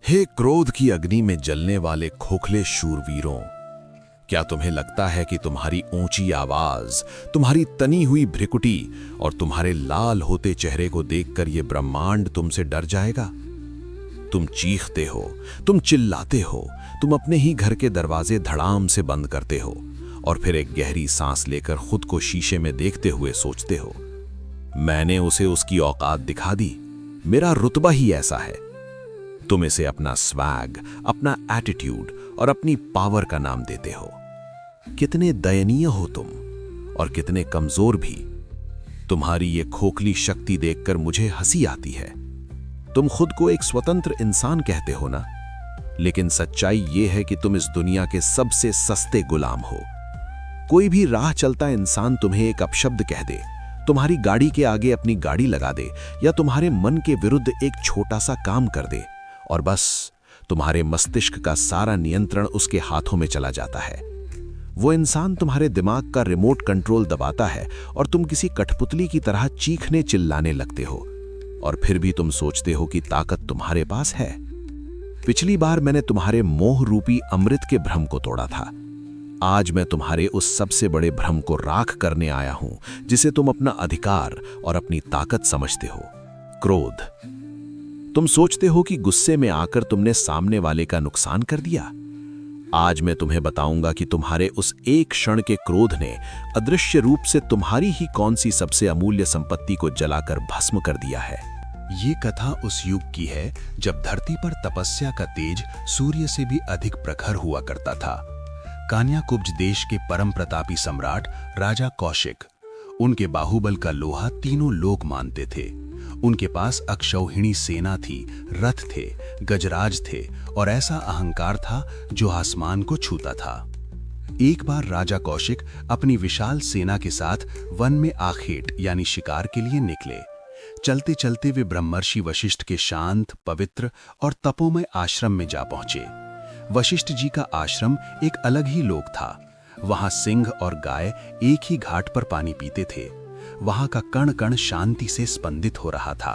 हे क्रोध की अग्नि में जलने वाले खोखले शूरवीरों, क्या तुम्हें लगता है कि तुम्हारी ऊंची आवाज, तुम्हारी तनी हुई भ्रिकुटी और तुम्हारे लाल होते चेहरे को देखकर यह ब्रह्मांड तुमसे डर जाएगा? तुम चीखते हो, तुम चिल्लाते हो, तुम अपने ही घर के दरवाजे धड़ाम से बंद करते हो और फिर एक गहरी सांस लेकर खुद को शीशे में देखते हुए सोचते हो, मैंने उसे उसकी औकात दिखा दी, मेरा रुतबा ही ऐसा है। तुम इसे अपना स्वैग, अपना एटीट्यूड और अपनी पावर का नाम देते हो। कितने दयनीय हो तुम, और कितने कमजोर भी। तुम्हारी ये खोखली शक्ति देखकर मुझे हंसी आती है। तुम खुद को एक स्वतंत्र इंसान कहते हो ना, लेकिन सच्चाई ये है कि तुम इस दुनिया के सबसे सस्ते गुलाम हो। कोई भी राह चलता इंसान तुम्हें एक अपशब्द कह दे, तुम्हारी गाड़ी के आगे अपनी गाड़ी लगा दे या तुम्हारे मन के विरुद्ध एक छोटा सा काम कर दे, और बस तुम्हारे मस्तिष्क का सारा नियंत्रण उसके हाथों में चला जाता है। वो इंसान तुम्हारे दिमाग का रिमोट कंट्रोल दबाता है और तुम किसी कठपुतली की तरह चीखने चिल्लाने लगते हो, और फिर भी तुम सोचते हो कि ताकत तुम्हारे पास है। पिछली बार मैंने तुम्हारे मोह रूपी अमृत के भ्रम को तोड़ा था। आज मैं तुम्हारे उस सबसे बड़े भ्रम को राख करने आया हूं जिसे तुम अपना अधिकार और अपनी ताकत समझते हो, क्रोध। तुम सोचते हो कि गुस्से में आकर तुमने सामने वाले का नुकसान कर दिया। आज मैं तुम्हें बताऊंगा कि तुम्हारे उस एक क्षण के क्रोध ने अदृश्य रूप से तुम्हारी ही कौन सी सबसे अमूल्य संपत्ति को जलाकर भस्म कर दिया है। ये कथा उस युग की है जब धरती पर तपस्या का तेज सूर्य से भी अधिक प्रखर हुआ करता था। कान्याकुब्ज देश के परम प्रतापी सम्राट राजा कौशिक, उनके बाहुबल का लोहा तीनों लोग मानते थे। उनके पास अक्षौहिणी सेना थी, रथ थे, गजराज थे और ऐसा अहंकार था जो आसमान को छूता था। एक बार राजा कौशिक अपनी विशाल सेना के साथ वन में आखेट यानी शिकार के लिए निकले। चलते चलते वे ब्रह्मर्षि वशिष्ठ के शांत, पवित्र और तपोमय आश्रम में जा पहुंचे। वशिष्ठ जी का आश्रम एक अलग ही लोक था। वहां सिंह और गाय एक ही घाट पर पानी पीते थे। वहां का कण कण शांति से स्पंदित हो रहा था।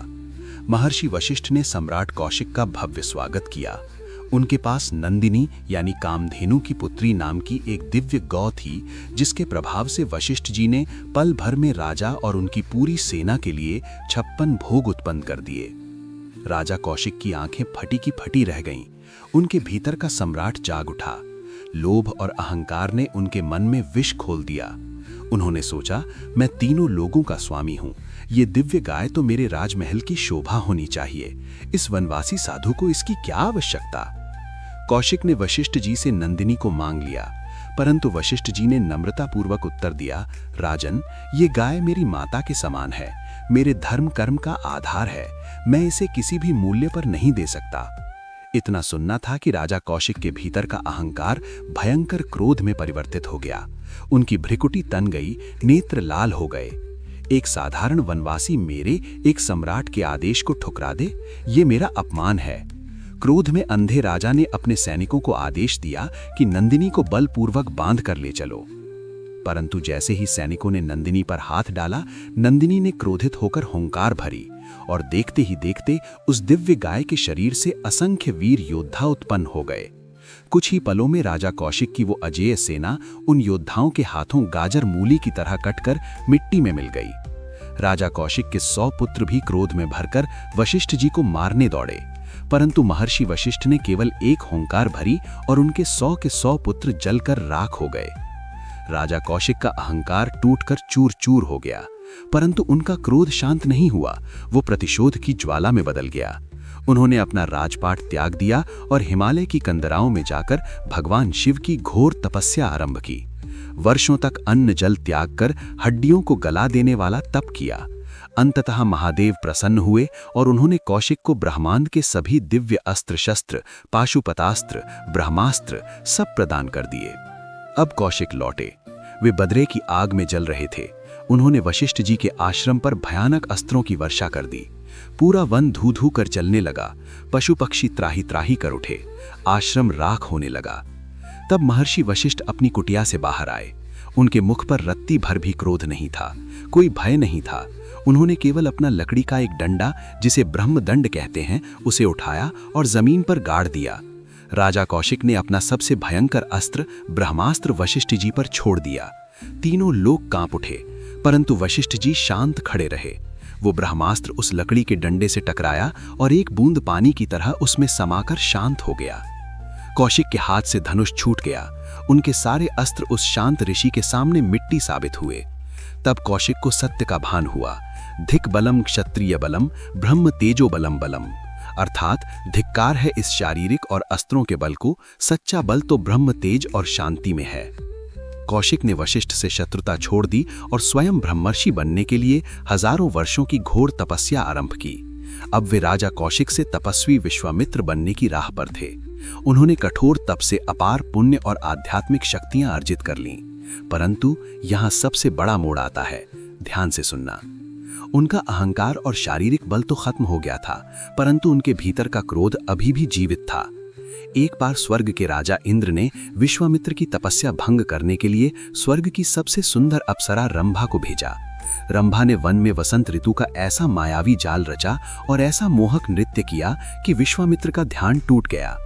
महर्षि वशिष्ठ ने सम्राट कौशिक का भव्य स्वागत किया। उनके पास नंदिनी यानी कामधेनु की पुत्री नाम की एक दिव्य गौ थी, जिसके प्रभाव से वशिष्ठ जी ने पल भर में राजा और उनकी पूरी सेना के लिए 56 भोग उत्पन्न कर दिए। राजा कौशिक की आंखें फटी की फटी रह गईं। उनके भीतर का सम्राट जाग उठा। लोभ और अहंकार ने उनके मन में विष खोल दिया। उन्होंने सोचा, मैं तीनों लोगों का स्वामी हूं। ये दिव्य गाय तो मेरे राजमहल की शोभा होनी चाहिए। इस वनवासी साधु को इसकी क्या आवश्यकता? कौशिक ने वशिष्ठ जी से नंदिनी को मांग लिया, परंतु वशिष्ठ जी ने नम्रतापूर्वक उत्तर दिया, राजन, ये गाय मेरी माता के समान है, मेरे धर्म कर्म का आधार है। मैं इसे किसी भी मूल्य पर नहीं दे सकता। इतना सुनना था कि राजा कौशिक के भीतर का अहंकार भयंकर क्रोध में परिवर्तित हो गया। उनकी भ्रिकुटी तन गई, नेत्र लाल हो गए। एक साधारण वनवासी मेरे, एक सम्राट के आदेश को ठुकरा दे, ये मेरा अपमान है। क्रोध में अंधे राजा ने अपने सैनिकों को आदेश दिया कि नंदिनी को बलपूर्वक बांध कर ले चलो। परंतु जैसे ही सैनिकों ने नंदिनी पर हाथ डाला, नंदिनी ने क्रोधित होकर हुंकार भरी और देखते ही देखते उस दिव्य गाय के शरीर से असंख्य वीर योद्धा उत्पन्न हो गए। कुछ ही पलों में राजा कौशिक की वो अजेय सेना उन योद्धाओं के हाथों गाजर मूली की तरह कटकर मिट्टी में मिल गई। राजा कौशिक के 100 पुत्र भी क्रोध में भरकर वशिष्ठ जी को मारने दौड़े, परंतु महर्षि वशिष्ठ ने केवल एक हुंकार भरी और उनके 100 के 100 पुत्र जलकर राख हो गए। राजा कौशिक का अहंकार टूटकर चूर चूर हो गया, परंतु उनका क्रोध शांत नहीं हुआ। वो प्रतिशोध की ज्वाला में बदल गया। उन्होंने अपना राजपाट त्याग दिया और हिमालय की कंदराओं में जाकर भगवान शिव की घोर तपस्या आरंभ की। वर्षों तक अन्न जल त्याग कर हड्डियों को गला देने वाला तप किया। अंततः महादेव प्रसन्न हुए और उन्होंने कौशिक को ब्रह्मांड के सभी दिव्य अस्त्र शस्त्र, पाशुपतास्त्र, ब्रह्मास्त्र सब प्रदान कर दिए। अब कौशिक लौटे। वे बदरे की आग में जल रहे थे। उन्होंने वशिष्ठ जी के आश्रम पर भयानक अस्त्रों की वर्षा कर दी। पूरा वन धू धू कर जलने लगा। पशु पक्षी त्राही त्राही कर उठे। आश्रम राख होने लगा। तब महर्षि वशिष्ठ अपनी कुटिया से बाहर आए। उनके मुख पर रत्ती भर भी क्रोध नहीं था, कोई भय नहीं था। उन्होंने केवल अपना लकड़ी का एक डंडा, जिसे ब्रह्मदंड कहते हैं, उसे उठाया और जमीन पर गाड़ दिया। राजा कौशिक ने अपना सबसे भयंकर अस्त्र ब्रह्मास्त्र वशिष्ठ जी पर छोड़ दिया। तीनों लोग कांप उठे, परंतु वशिष्ठ जी शांत खड़े रहे। वो ब्रह्मास्त्र उस लकड़ी के डंडे से टकराया और एक बूंद पानी की तरह उसमें समाकर शांत हो गया। कौशिक के हाथ से धनुष छूट गया। उनके सारे अस्त्र उस शांत ऋषि के सामने मिट्टी साबित हुए। तब कौशिक को सत्य का भान हुआ। धिक बलम क्षत्रिय बलम, ब्रह्म तेजो बलम बलम, अर्थात धिक्कार है इस शारीरिक और अस्त्रों के बल को, सच्चा बल तो ब्रह्म तेज और शांति में है। कौशिक ने वशिष्ठ से शत्रुता छोड़ दी और स्वयं ब्रह्मर्षि बनने के लिए हजारों वर्षों की घोर तपस्या आरंभ की। अब वे राजा कौशिक से तपस्वी विश्वामित्र बनने की राह पर थे। उन्होंने कठोर तप से अपार पुण्य और आध्यात्मिक शक्तियां अर्जित कर लीं। परंतु यहाँ सबसे बड़ा मोड़ आता है, ध्यान से सुनना। उनका अहंकार और शारीरिक बल तो खत्म हो गया था, परंतु उनके भीतर का क्रोध अभी भी जीवित था। एक बार स्वर्ग के राजा इंद्र ने विश्वामित्र की तपस्या भंग करने के लिए स्वर्ग की सबसे सुंदर अप्सरा रंभा को भेजा। रंभा ने वन में वसंत ऋतु का ऐसा मायावी जाल रचा और ऐसा मोहक नृत्य किया कि विश्वामित्र का ध्यान टूट गया।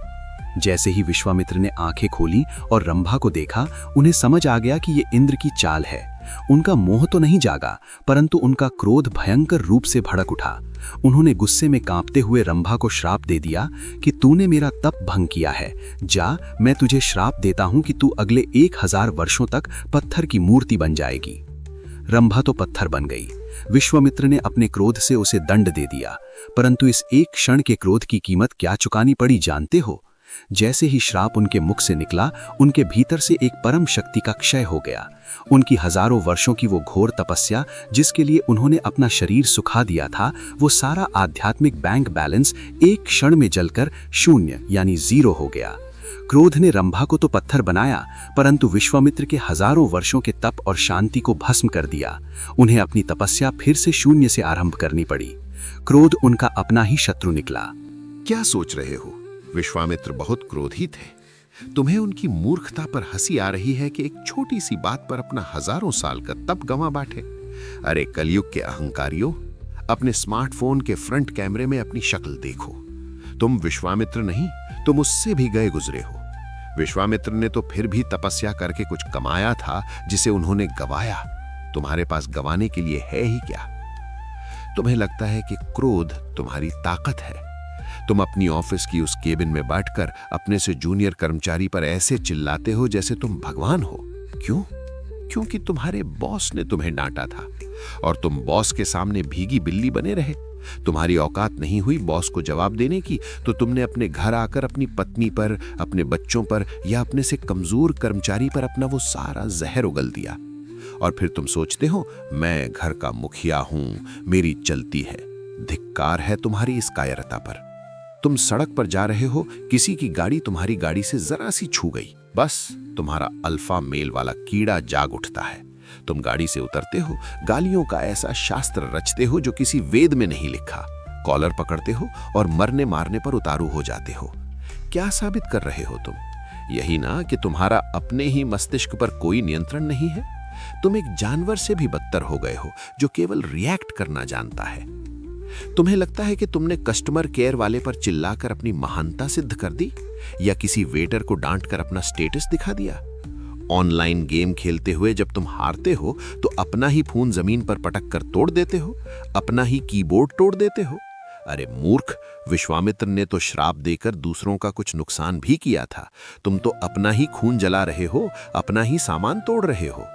जैसे ही विश्वामित्र ने आंखें खोली और रंभा को देखा, उन्हें समझ आ गया कि ये इंद्र की चाल है। उनका मोह तो नहीं जागा, परंतु उनका क्रोध भयंकर रूप से भड़क उठा। उन्होंने गुस्से में कांपते हुए रंभा को श्राप दे दिया कि तूने मेरा तप भंग किया है। जा, मैं तुझे श्राप देता हूं कि तू अगले 1000 वर्षों तक पत्थर की मूर्ति बन जाएगी। रंभा तो पत्थर बन गई। विश्वामित्र ने अपने क्रोध से उसे दंड दे दिया, परंतु इस एक क्षण के क्रोध की कीमत क्या चुकानी पड़ी जानते हो? जैसे ही श्राप उनके मुख से निकला, उनके भीतर से एक परम शक्ति का क्षय हो गया। उनकी हजारों वर्षों की वो घोर तपस्या, जिसके लिए उन्होंने अपना शरीर सुखा दिया था, वो सारा आध्यात्मिक बैंक बैलेंस एक क्षण में जलकर शून्य यानी 0 हो गया। क्रोध ने रंभा को तो पत्थर बनाया, परंतु विश्वामित्र के हजारों वर्षों के तप और शांति को भस्म कर दिया। उन्हें अपनी तपस्या फिर से शून्य से आरंभ करनी पड़ी। क्रोध उनका अपना ही शत्रु निकला। क्या सोच रहे हो? विश्वामित्र बहुत क्रोधी थे। तुम्हें उनकी मूर्खता पर हंसी आ रही है कि एक छोटी सी बात पर अपना हजारों साल का तप गंवा बैठे। अरे कलयुग के अहंकारियों, अपने स्मार्टफोन के फ्रंट कैमरे में अपनी शक्ल देखो। तुम विश्वामित्र नहीं, तुम उससे भी गए गुजरे हो। विश्वामित्र ने तो फिर भी तपस्या करके कुछ कमाया था, जिसे उन्होंने गवाया। तुम्हारे पास गवाने के लिए है ही क्या? तुम्हें लगता है कि क्रोध तुम्हारी ताकत है। तुम अपनी ऑफिस की उस केबिन में बैठकर अपने से जूनियर कर्मचारी पर ऐसे चिल्लाते हो जैसे तुम भगवान हो। क्यों? क्योंकि तुम्हारे बॉस ने तुम्हें डांटा था और तुम बॉस के सामने भीगी बिल्ली बने रहे। तुम्हारी औकात नहीं हुई बॉस को जवाब देने की, तो तुमने अपने घर आकर अपनी पत्नी पर, अपने बच्चों पर या अपने से कमजोर कर्मचारी पर अपना वो सारा जहर उगल दिया। और फिर तुम सोचते हो मैं घर का मुखिया हूं, मेरी चलती है। धिक्कार है तुम्हारी इस कायरता पर। तुम सड़क पर जा रहे हो, किसी की गाड़ी तुम्हारी गाड़ी से जरा सी छू गई, बस तुम्हारा अल्फा मेल वाला कीड़ा जाग उठता है। तुम गाड़ी से उतरते हो, गालियों का ऐसा शास्त्र रचते हो जो किसी वेद में नहीं लिखा, कॉलर पकड़ते हो और मरने मारने पर उतारू हो जाते हो। क्या साबित कर रहे हो तुम? यही ना कि तुम्हारा अपने ही मस्तिष्क पर कोई नियंत्रण नहीं है। तुम एक जानवर से भी बदतर हो गए हो, जो केवल रिएक्ट करना जानता है। तुम्हें लगता है कि तुमने कस्टमर केयर वाले पर चिल्लाकर अपनी महानता सिद्ध कर दी, या किसी वेटर को डांटकर अपना स्टेटस दिखा दिया। ऑनलाइन गेम खेलते हुए जब तुम हारते हो तो अपना ही फोन जमीन पर पटक कर तोड़ देते हो, अपना ही कीबोर्ड तोड़ देते हो। अरे मूर्ख, विश्वामित्र ने तो श्राप देकर दूसरों का कुछ नुकसान भी किया था। तुम तो अपना ही खून जला रहे हो, अपना ही सामान तोड़ रहे हो।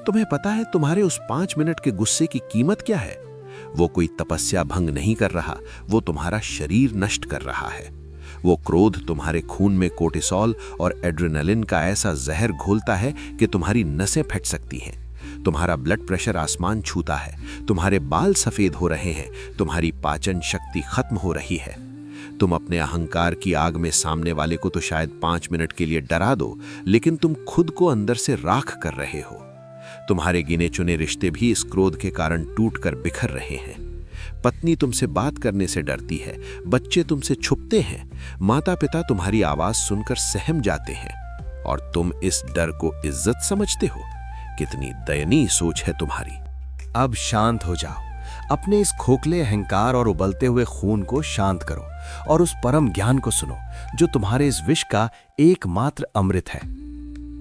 तुम्हें पता है तुम्हारे उस 5 मिनट के गुस्से की कीमत क्या है? वो कोई तपस्या भंग नहीं कर रहा, वो तुम्हारा शरीर नष्ट कर रहा है। वो क्रोध तुम्हारे खून में कोर्टिसोल और एड्रेनलिन का ऐसा जहर घोलता है कि तुम्हारी नसें फट सकती हैं। तुम्हारा ब्लड प्रेशर आसमान छूता है, तुम्हारे बाल सफेद हो रहे हैं, तुम्हारी पाचन शक्ति खत्म हो रही है। तुम अपने अहंकार की आग में सामने वाले को तो शायद 5 मिनट के लिए डरा दो, लेकिन तुम खुद को अंदर से राख कर रहे हो। तुम्हारे गिने चुने रिश्ते भी इस क्रोध के कारण टूटकर बिखर रहे हैं। पत्नी तुमसे बात करने से डरती है, बच्चे तुमसे छुपते हैं, माता पिता तुम्हारी आवाज सुनकर सहम जाते हैं, और तुम इस डर को इज्जत समझते हो। कितनी दयनीय सोच है तुम्हारी। अब शांत हो जाओ। अपने इस खोखले अहंकार और उबलते हुए खून को शांत करो और उस परम ज्ञान को सुनो जो तुम्हारे इस विष का एकमात्र अमृत है।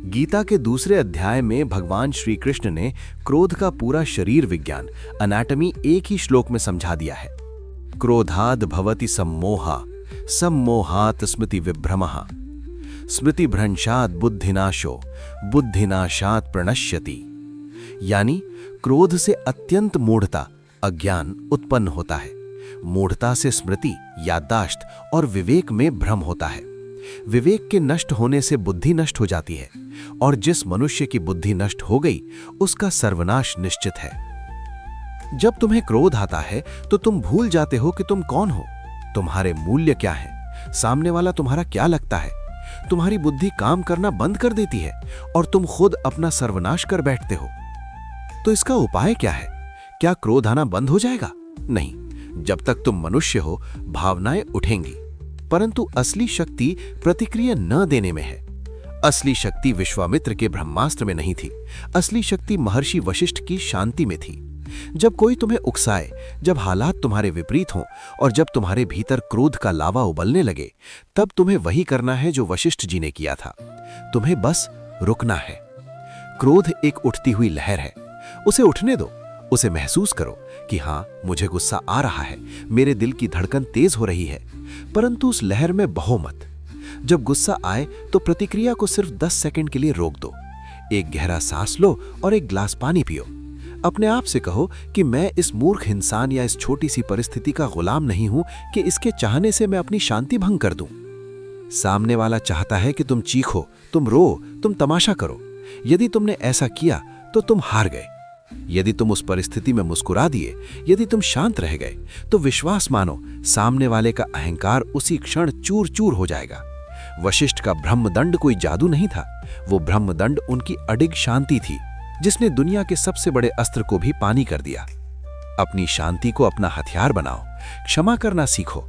गीता के दूसरे अध्याय में भगवान श्री कृष्ण ने क्रोध का पूरा शरीर विज्ञान एनाटॉमी एक ही श्लोक में समझा दिया है। क्रोधाद भवति सम्मोहा, सम्मोहात् स्मृति विभ्रमः, स्मृति भ्रंशात् बुद्धिनाशो, बुद्धिनाशात् प्रणश्यति। यानी क्रोध से अत्यंत मूढ़ता अज्ञान उत्पन्न होता है। मूढ़ता से स्मृति याददाश्त और विवेक में भ्रम होता है। विवेक के नष्ट होने से बुद्धि नष्ट हो जाती है और जिस मनुष्य की बुद्धि नष्ट हो गई उसका सर्वनाश निश्चित है। जब तुम्हें क्रोध आता है तो तुम भूल जाते हो कि तुम कौन हो, तुम्हारे मूल्य क्या हैं, सामने वाला तुम्हारा क्या लगता है। तुम्हारी बुद्धि काम करना बंद कर देती है और तुम खुद अपना सर्वनाश कर बैठते हो। तो इसका उपाय क्या है? क्या क्रोध आना बंद हो जाएगा? नहीं, जब तक तुम मनुष्य हो भावनाएं उठेंगी, परंतु असली शक्ति प्रतिक्रिया न देने में है। असली शक्ति विश्वामित्र के ब्रह्मास्त्र में नहीं थी, असली शक्ति महर्षि वशिष्ठ की शांति में थी। जब कोई तुम्हें उकसाए, जब हालात तुम्हारे विपरीत हों और जब तुम्हारे भीतर क्रोध का लावा उबलने लगे, तब तुम्हें वही करना है जो वशिष्ठ जी ने किया था। तुम्हें बस रुकना है। क्रोध एक उठती हुई लहर है, उसे उठने दो, उसे महसूस करो कि हाँ, मुझे गुस्सा आ रहा है, मेरे दिल की धड़कन तेज हो रही है, परंतु उस लहर में बहो मत। जब गुस्सा आए तो प्रतिक्रिया को सिर्फ 10 सेकंड के लिए रोक दो। एक गहरा सांस लो और एक ग्लास पानी पियो। अपने आप से कहो कि मैं इस मूर्ख इंसान या इस छोटी सी परिस्थिति का गुलाम नहीं हूं कि इसके चाहने से मैं अपनी शांति भंग कर दूं। सामने वाला चाहता है कि तुम चीखो, तुम रो, तुम तमाशा करो। यदि तुमने ऐसा किया तो तुम हार गए। यदि तुम उस परिस्थिति में मुस्कुरा दिए, यदि तुम शांत रह गए, तो विश्वास मानो सामने वाले का अहंकार उसी क्षण चूर चूर हो जाएगा। वशिष्ठ का ब्रह्मदंड कोई जादू नहीं था, वो ब्रह्मदंड उनकी अडिग शांति थी जिसने दुनिया के सबसे बड़े अस्त्र को भी पानी कर दिया। अपनी शांति को अपना हथियार बनाओ, क्षमा करना सीखो,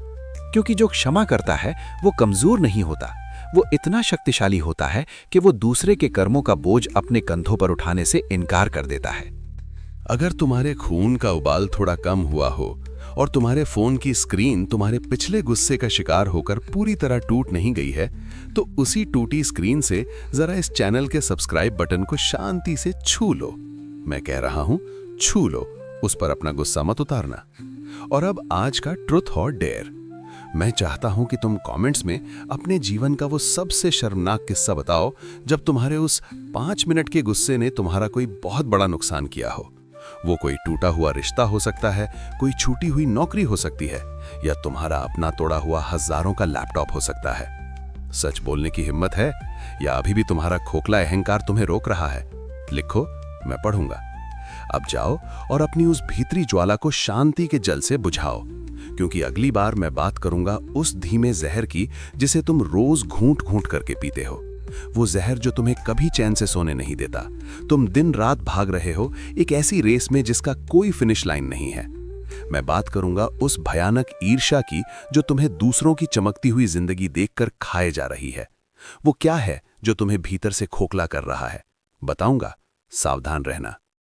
क्योंकि जो क्षमा करता है वो कमजोर नहीं होता, वो इतना शक्तिशाली होता है कि वो दूसरे के कर्मों का बोझ अपने कंधों पर उठाने से इनकार कर देता है। अगर तुम्हारे खून का उबाल थोड़ा कम हुआ हो और तुम्हारे फोन की स्क्रीन तुम्हारे पिछले गुस्से का शिकार होकर पूरी तरह टूट नहीं गई है, तो उसी टूटी स्क्रीन से जरा इस चैनल के सब्सक्राइब बटन को शांति से छू लो। मैं कह रहा हूं, छू लो, उस पर अपना गुस्सा मत उतारना। और अब आज का ट्रुथ और डेयर। मैं चाहता हूं कि तुम कमेंट्स में अपने जीवन का वो सबसे शर्मनाक किस्सा बताओ जब तुम्हारे उस 5 मिनट के गुस्से ने तुम्हारा कोई बहुत बड़ा नुकसान किया हो। वो कोई टूटा हुआ रिश्ता हो सकता है, कोई छूटी हुई नौकरी हो सकती है, या तुम्हारा अपना तोड़ा हुआ हजारों का लैपटॉप हो सकता है। सच बोलने की हिम्मत है या अभी भी तुम्हारा खोखला अहंकार तुम्हें रोक रहा है? लिखो, मैं पढ़ूंगा। अब जाओ और अपनी उस भीतरी ज्वाला को शांति के जल से बुझाओ, क्योंकि अगली बार मैं बात करूंगा उस धीमे जहर की जिसे तुम रोज घूंट घूंट करके पीते हो। वो जहर जो तुम्हें कभी चैन से सोने नहीं देता। तुम दिन रात भाग रहे हो एक ऐसी रेस में जिसका कोई फिनिश लाइन नहीं है। मैं बात करूंगा उस भयानक ईर्ष्या की जो तुम्हें दूसरों की चमकती हुई जिंदगी देखकर खाए जा रही है। वो क्या है जो तुम्हें भीतर से खोखला कर रहा है? बताऊंगा, सावधान रहना।